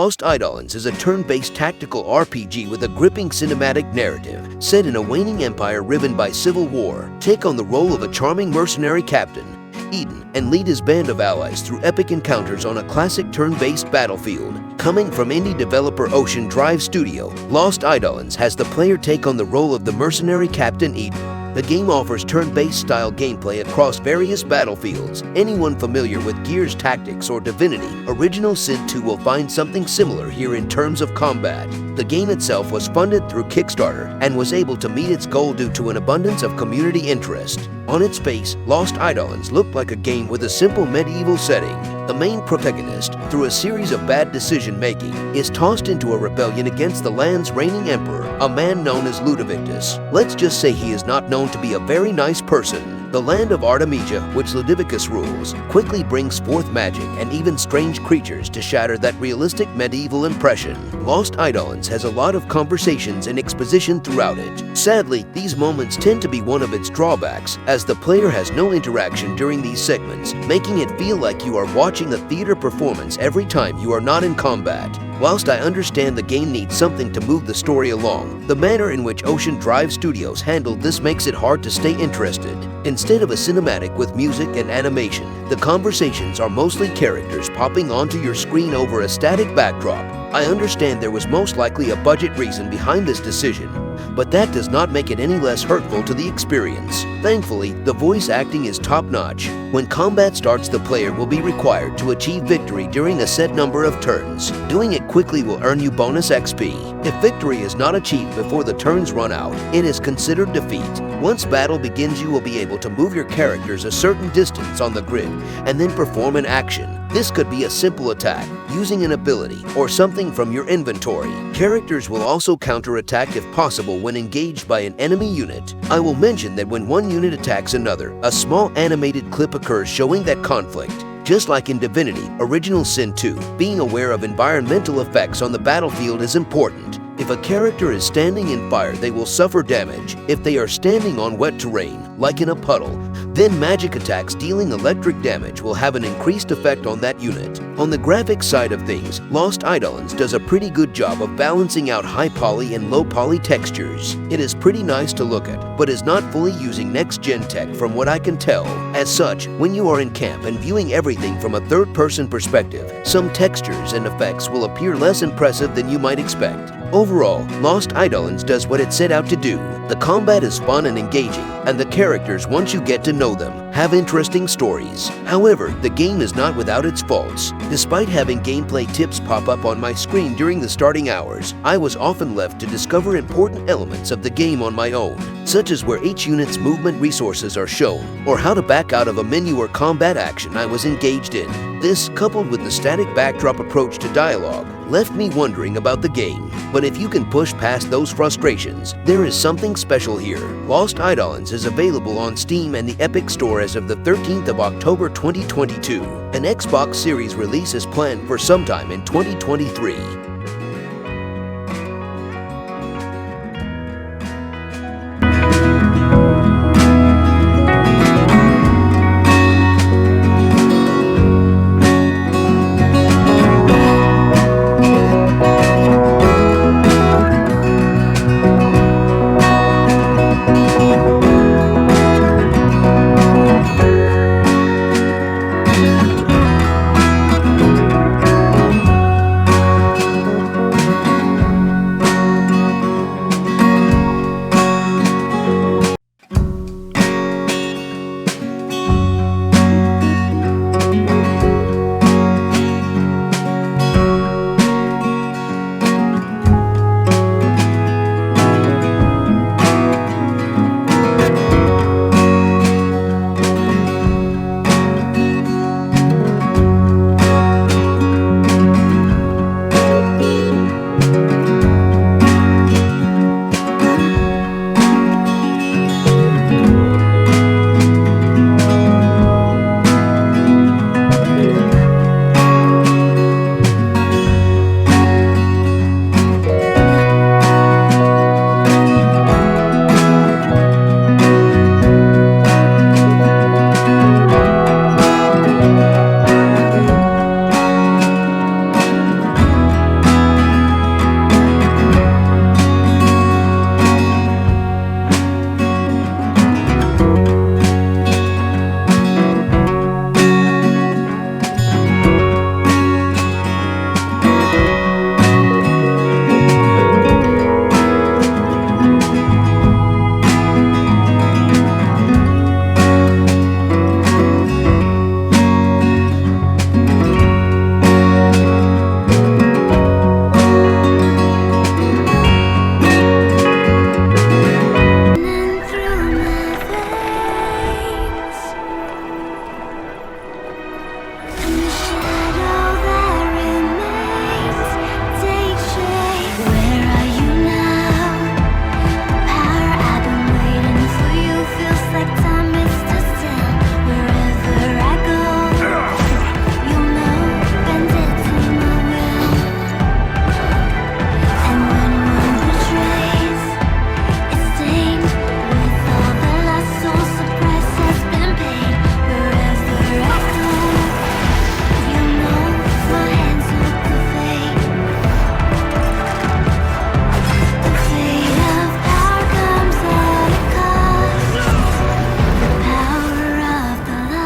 Lost Eidolons is a turn-based tactical RPG with a gripping cinematic narrative set in a waning empire riven by civil war. Take on the role of a charming mercenary captain, Eden, and lead his band of allies through epic encounters on a classic turn-based battlefield. Coming from indie developer Ocean Drive Studio, Lost Eidolons has the player take on the role of the mercenary captain Eden. The game offers turn-based style gameplay across various battlefields. Anyone familiar with Gears Tactics or Divinity Original Sin 2 will find something similar here in terms of combat. The game itself was funded through Kickstarter and was able to meet its goal due to an abundance of community interest. On its face, Lost Eidolons looked like a game with a simple medieval setting. The main protagonist, through a series of bad decision-making, is tossed into a rebellion against the land's reigning emperor, a man known as Ludovicus. Let's just say he is not known to be a very nice person. The land of Artemisia, which Ludovicus rules, quickly brings forth magic and even strange creatures to shatter that realistic medieval impression. Lost Eidolons has a lot of conversations and exposition throughout it. Sadly, these moments tend to be one of its drawbacks, as the player has no interaction during these segments, making it feel like you are watching a theater performance every time you are not in combat. Whilst I understand the game needs something to move the story along, the manner in which Ocean Drive Studios handled this makes it hard to stay interested. Instead of a cinematic with music and animation, the conversations are mostly characters popping onto your screen over a static backdrop. I understand there was most likely a budget reason behind this decision, but that does not make it any less hurtful to the experience. Thankfully, the voice acting is top-notch. When combat starts, the player will be required to achieve victory during a set number of turns. Doing it quickly will earn you bonus XP. If victory is not achieved before the turns run out, it is considered defeat. Once battle begins, you will be able to move your characters a certain distance on the grid and then perform an action. This could be a simple attack, using an ability, or something from your inventory. Characters will also counterattack if possible when engaged by an enemy unit. I will mention that when one unit attacks another, a small animated clip occurs showing that conflict. Just like in Divinity Original Sin 2, being aware of environmental effects on the battlefield is important. If a character is standing in fire, they will suffer damage. If they are standing on wet terrain, like in a puddle, then magic attacks dealing electric damage will have an increased effect on that unit. On the graphics side of things, Lost Eidolons does a pretty good job of balancing out high poly and low poly textures. It is pretty nice to look at, but is not fully using next-gen tech from what I can tell. As such, when you are in camp and viewing everything from a third-person perspective, some textures and effects will appear less impressive than you might expect. Overall, Lost Eidolons does what it set out to do. The combat is fun and engaging, and the characters, once you get to know them, have interesting stories. However, the game is not without its faults. Despite having gameplay tips pop up on my screen during the starting hours, I was often left to discover important elements of the game on my own, such as where each unit's movement resources are shown, or how to back out of a menu or combat action I was engaged in. This, coupled with the static backdrop approach to dialogue, left me wondering about the game. But if you can push past those frustrations, there is something special here. Lost Eidolons is available on Steam and the Epic Store as of the 13th of October 2022. An Xbox Series release is planned for sometime in 2023.